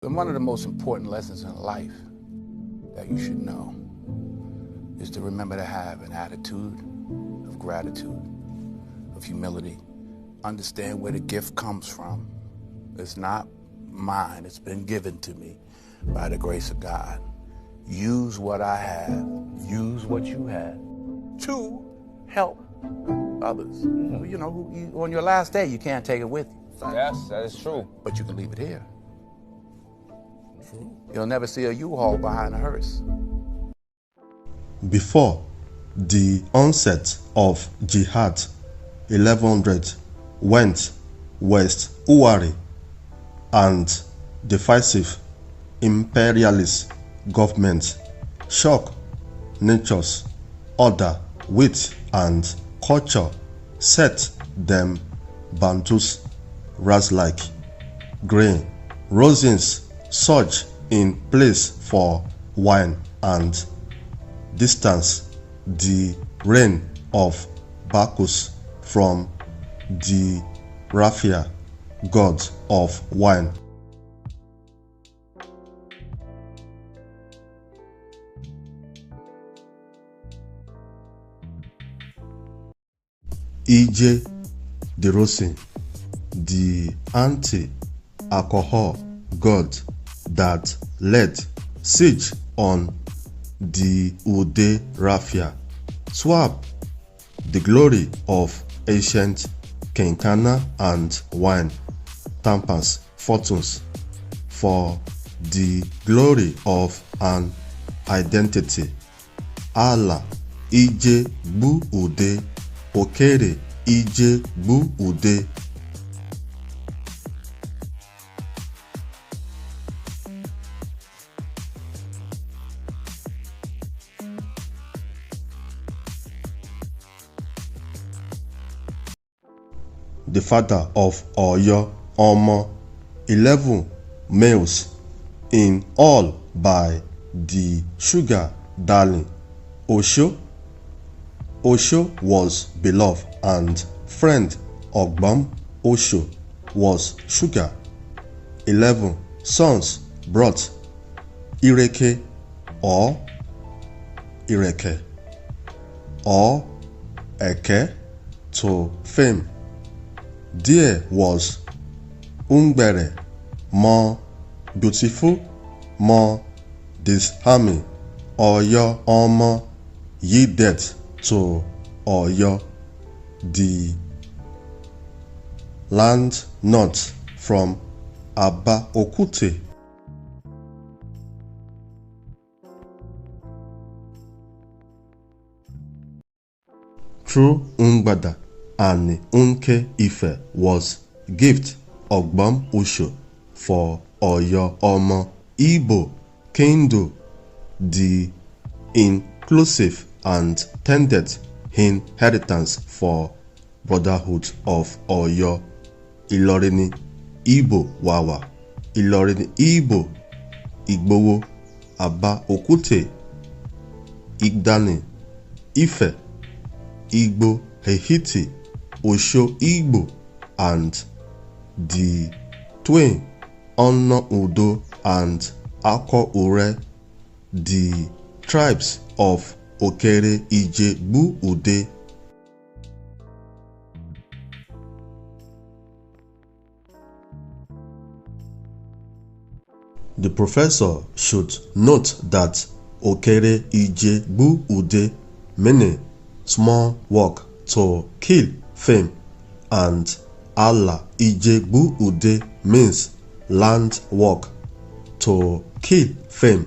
And one of the most important lessons in life that you should know is to remember to have an attitude of gratitude, of humility. Understand where the gift comes from. It's not mine, it's been given to me by the grace of God. Use what I have, use what you have to help others. You know, on your last day, you can't take it with you. Yes, that is true. But you can leave it here. You'll never see a U-Haul behind a hearse. Before the onset of jihad, 1100 went west Ouwarre, and divisive imperialist government shock nature's order, wit and culture set them Bantus RICELIKE grain. Rosins surge in place for wine and distance the reign of Bacchus from the raphia god of wine. E.J. de Rosin, the anti-alcohol god that led siege on the Ude raphia, swap the glory of ancient Kenkana and wine tampers fortunes for the glory of an identity. Allah Ije Bu Ude Okere Ije Bu Ude. The father of Onye-Oru-Oba, 11 males in all by the sugar darling Osho. Osho was beloved and friend. Ogbam Osho was sugar. 11 sons brought Ireke or Eke to fame. There was Ungbere, more beautiful, more disharmony. Onye-Oru-Oba yielded to Oyo, the land north from Aba Okute. Through Ngbada and Unke Ife was gift Ogbam Osho for Onye-Oru-Oba. Igbo kindled the inclusive and tended inheritance for brotherhood of Oyo. Ilorini Igbo Wawa, Ilorini Igbo Igbowo, Aba Okute Igdani, Ife Igbo Hehiti, Osho Igbo, and the twin Ono-Udo and Ouwarre, the tribes of Okere Ije Bu Ude. The professor should note that Okere Ije Bu Ude meaning small work to kill fame, and Allah Ije Bu Ude means land work to kill fame.